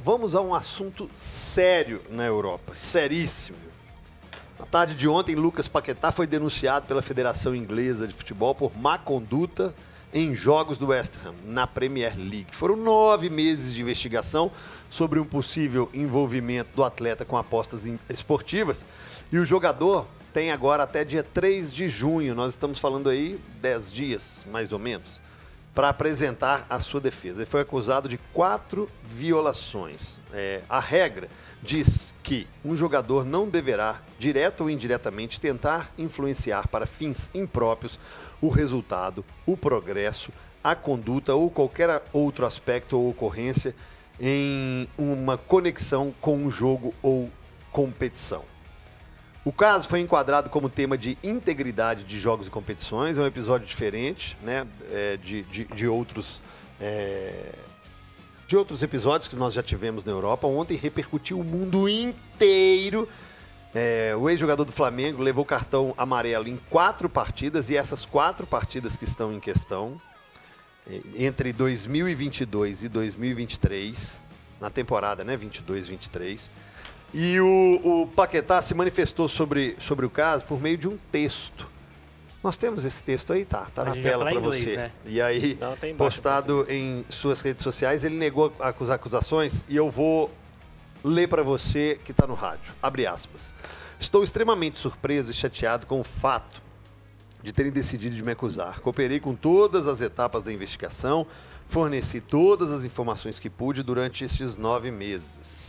vamos a um assunto sério na Europa, seríssimo. Na tarde de ontem, Lucas Paquetá foi denunciado pela Federação Inglesa de Futebol por má conduta em jogos do West Ham, na Premier League. Foram 9 meses de investigação sobre um possível envolvimento do atleta com apostas esportivas e o jogador tem agora até dia 3 de junho, nós estamos falando aí 10 dias, mais ou menos, para apresentar a sua defesa. Ele foi acusado de 4 violações. A regra diz que um jogador não deverá, direto ou indiretamente, tentar influenciar para fins impróprios o resultado, o progresso, a conduta ou qualquer outro aspecto ou ocorrência em uma conexão com um jogo ou competição. O caso foi enquadrado como tema de integridade de jogos e competições, é um episódio diferente, né, de outros episódios que nós já tivemos na Europa. Ontem repercutiu o mundo inteiro. O ex-jogador do Flamengo levou cartão amarelo em 4 partidas, e essas 4 partidas que estão em questão, entre 2022 e 2023, na temporada, né, 22-23, e o Paquetá se manifestou sobre o caso por meio de um texto. Nós temos esse texto aí, tá na tela para você. Né? E aí, postado em suas redes sociais, ele negou as acusações e eu vou ler para você que está no rádio. Abre aspas. Estou extremamente surpreso e chateado com o fato de terem decidido de me acusar. Cooperei com todas as etapas da investigação, forneci todas as informações que pude durante estes 9 meses.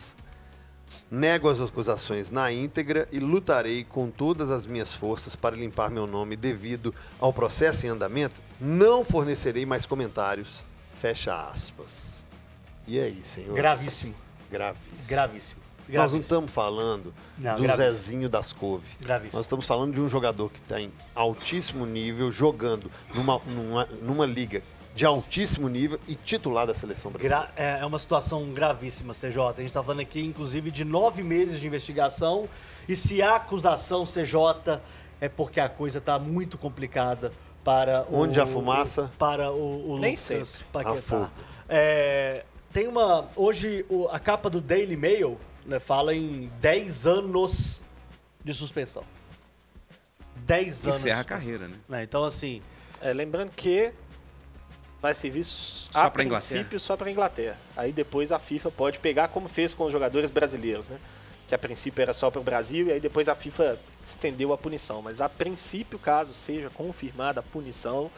Nego as acusações na íntegra e lutarei com todas as minhas forças para limpar meu nome devido ao processo em andamento. Não fornecerei mais comentários. Fecha aspas. E aí, senhor? Gravíssimo. Nós não estamos falando do Zezinho das Couve. Nós estamos falando de um jogador que está em altíssimo nível, jogando numa liga de altíssimo nível e titular da seleção brasileira. É uma situação gravíssima, CJ. A gente está falando aqui, inclusive, de 9 meses de investigação. E se há acusação, CJ, é porque a coisa está muito complicada para Onde a fumaça? Para o Lucas Paquetá. Hoje, a capa do Daily Mail, né, fala em 10 anos de suspensão. 10 anos. Encerra a carreira, né? Então, assim... lembrando que vai servir a princípio só para a Inglaterra. Aí depois a FIFA pode pegar, como fez com os jogadores brasileiros, né? Que a princípio era só para o Brasil e aí depois a FIFA estendeu a punição. Mas a princípio, caso seja confirmada a punição,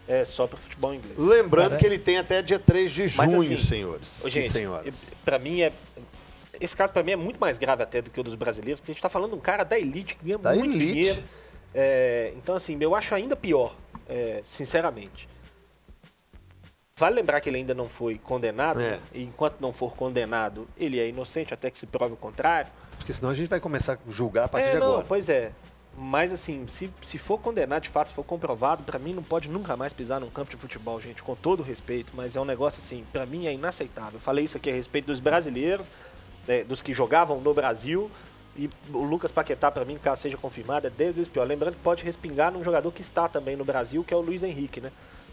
é só para o futebol inglês. Lembrando que ele tem até dia 3 de junho, assim, senhores. Gente, para mim esse caso para mim é muito mais grave até do que o dos brasileiros, porque a gente está falando de um cara da elite que ganha muito dinheiro. Então, assim, eu acho ainda pior, sinceramente. Vale lembrar que ele ainda não foi condenado, e enquanto não for condenado, ele é inocente até que se prove o contrário. Porque senão a gente vai começar a julgar a partir de agora. Pois é. Mas, assim, se for condenado, de fato, se for comprovado, pra mim não pode nunca mais pisar num campo de futebol, gente, com todo o respeito, mas é um negócio, assim, pra mim é inaceitável. Eu falei isso aqui a respeito dos brasileiros, dos que jogavam no Brasil, e o Lucas Paquetá, pra mim, caso seja confirmado, é 10 vezes pior. Lembrando que pode respingar num jogador que está também no Brasil, que é o Luiz Henrique, né?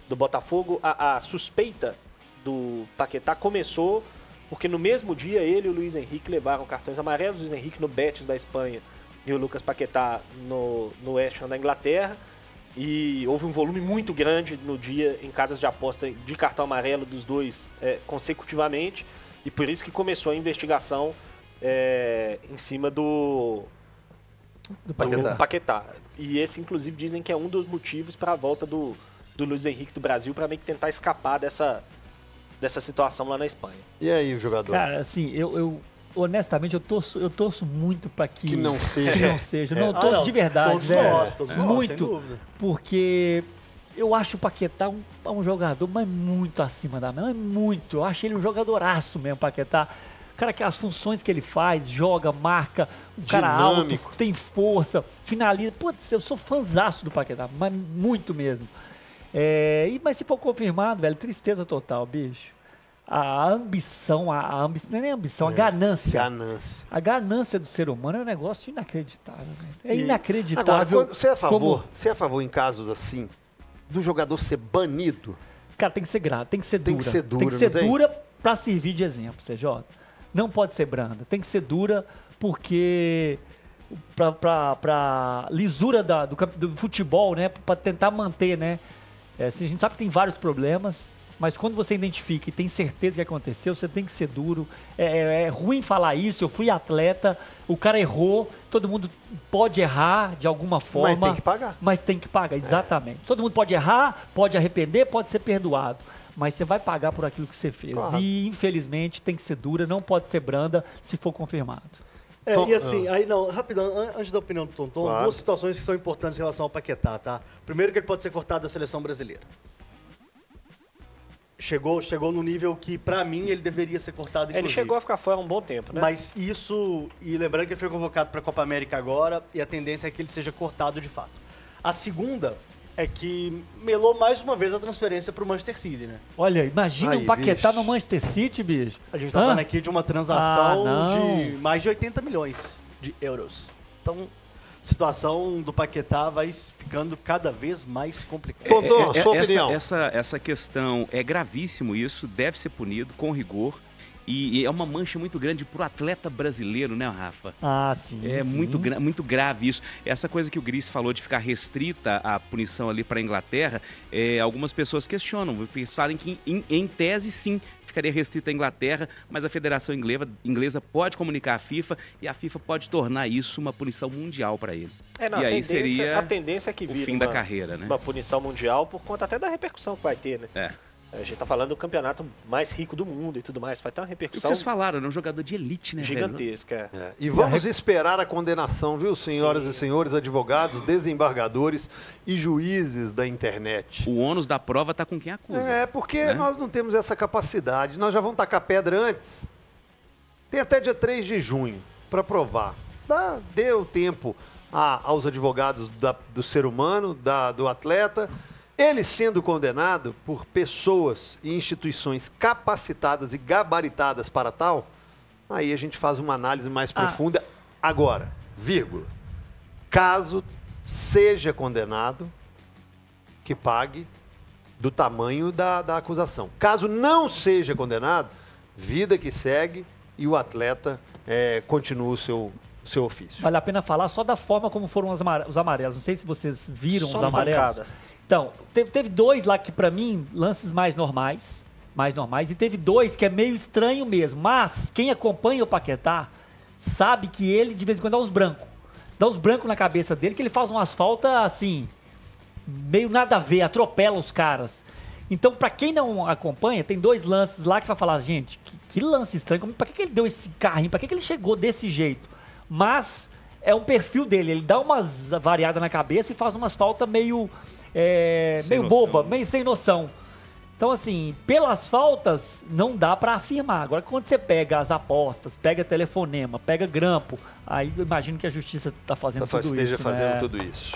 Do Botafogo. A suspeita do Paquetá começou porque no mesmo dia ele e o Luiz Henrique levaram cartões amarelos, o Luiz Henrique no Betis da Espanha e o Lucas Paquetá no West Ham da Inglaterra, e houve um volume muito grande no dia em casas de aposta de cartão amarelo dos dois consecutivamente, e por isso que começou a investigação em cima do Paquetá. E esse inclusive dizem que é um dos motivos para a volta do Luiz Henrique do Brasil, para meio que tentar escapar dessa situação lá na Espanha. E aí, o jogador? Cara, assim, eu honestamente, eu torço muito para que não seja. Que não seja. Não, torço de verdade, todos nós, muito, porque eu acho o Paquetá um jogador, mas muito acima da média, muito. Eu acho ele um jogadoraço mesmo, Paquetá. Cara, que as funções que ele faz, joga, marca, um cara alto, tem força, finaliza. Putz, eu sou fãzaço do Paquetá, mas muito mesmo. Mas se for confirmado, velho, tristeza total, bicho. A ambição, não é nem ambição, a ganância. A ganância do ser humano é um negócio inacreditável. Inacreditável. Agora, você é a favor em casos assim, do jogador ser banido? Cara, tem que ser grave, tem que ser dura. Tem que ser dura, tem que ser dura para servir de exemplo, CJ. Não pode ser branda, tem que ser dura, porque para lisura do futebol, né, para tentar manter, né, assim, a gente sabe que tem vários problemas, mas quando você identifica e tem certeza que aconteceu, você tem que ser duro. É ruim falar isso, eu fui atleta, o cara errou, todo mundo pode errar de alguma forma. Mas tem que pagar. Mas tem que pagar, exatamente. Todo mundo pode errar, pode arrepender, pode ser perdoado. Mas você vai pagar por aquilo que você fez. Claro. E, infelizmente, tem que ser dura, não pode ser branda se for confirmado. E assim, aí não, rapidão, antes da opinião do Tonton, Claro. duas situações que são importantes em relação ao Paquetá, tá? Primeiro que ele pode ser cortado da seleção brasileira. Chegou no nível que, pra mim, ele deveria ser cortado, inclusive. Ele chegou a ficar fora um bom tempo, né? Mas isso, e lembrando que ele foi convocado pra Copa América agora, e a tendência é que ele seja cortado de fato. A segunda é que melou mais uma vez a transferência pro Manchester City, né? Olha, imagina Aí, um Paquetá bicho. no Manchester City, bicho. A gente tá falando aqui de uma transação Ah, não. de mais de 80 milhões de euros. Então, a situação do Paquetá vai ficando cada vez mais complicada. Tonton, sua opinião. Essa questão é gravíssimo isso, deve ser punido com rigor. E é uma mancha muito grande pro atleta brasileiro, né, Rafa? Ah, sim. É sim. muito grave isso. Essa coisa que o Gris falou de ficar restrita a punição ali para a Inglaterra, algumas pessoas questionam. Eles falam que, em tese, sim, ficaria restrita à Inglaterra, mas a Federação Inglesa pode comunicar à FIFA e a FIFA pode tornar isso uma punição mundial para ele. Não, e aí seria a tendência é que o vire fim da carreira, né? uma punição mundial por conta até da repercussão que vai ter, né? A gente tá falando do campeonato mais rico do mundo e tudo mais, vai ter uma O que repercussão vocês falaram, é um jogador de elite, né, velho? gigantesca. E vamos esperar a condenação, viu, senhoras e senhores advogados, desembargadores e juízes da internet. O ônus da prova tá com quem acusa. Porque né? nós não temos essa capacidade. Nós já vamos tacar pedra antes. Tem até dia 3 de junho para provar. Deu tempo aos advogados do ser humano, do atleta. Ele sendo condenado por pessoas e instituições capacitadas e gabaritadas para tal, aí a gente faz uma análise mais profunda. Agora, vírgula, caso seja condenado, que pague do tamanho da acusação. Caso não seja condenado, vida que segue e o atleta continua o seu ofício. Vale a pena falar só da forma como foram os amarelos. Não sei se vocês viram Só os amarelos. pancada. Então, teve dois lá que, pra mim, lances mais normais, e teve dois que é meio estranho mesmo. Mas quem acompanha o Paquetá sabe que ele, de vez em quando, dá uns brancos na cabeça dele, que ele faz umas faltas, assim, meio nada a ver, atropela os caras. Então, pra quem não acompanha, tem dois lances lá que você vai falar, gente, que lance estranho, pra que ele deu esse carrinho, pra que ele chegou desse jeito? Mas é um perfil dele, ele dá umas variadas na cabeça e faz umas faltas meio boba, meio sem noção. Então, assim, pelas faltas, não dá pra afirmar. Agora, quando você pega as apostas, pega telefonema, pega grampo, aí eu imagino que a justiça tá fazendo tudo isso. Esteja fazendo né? tudo isso.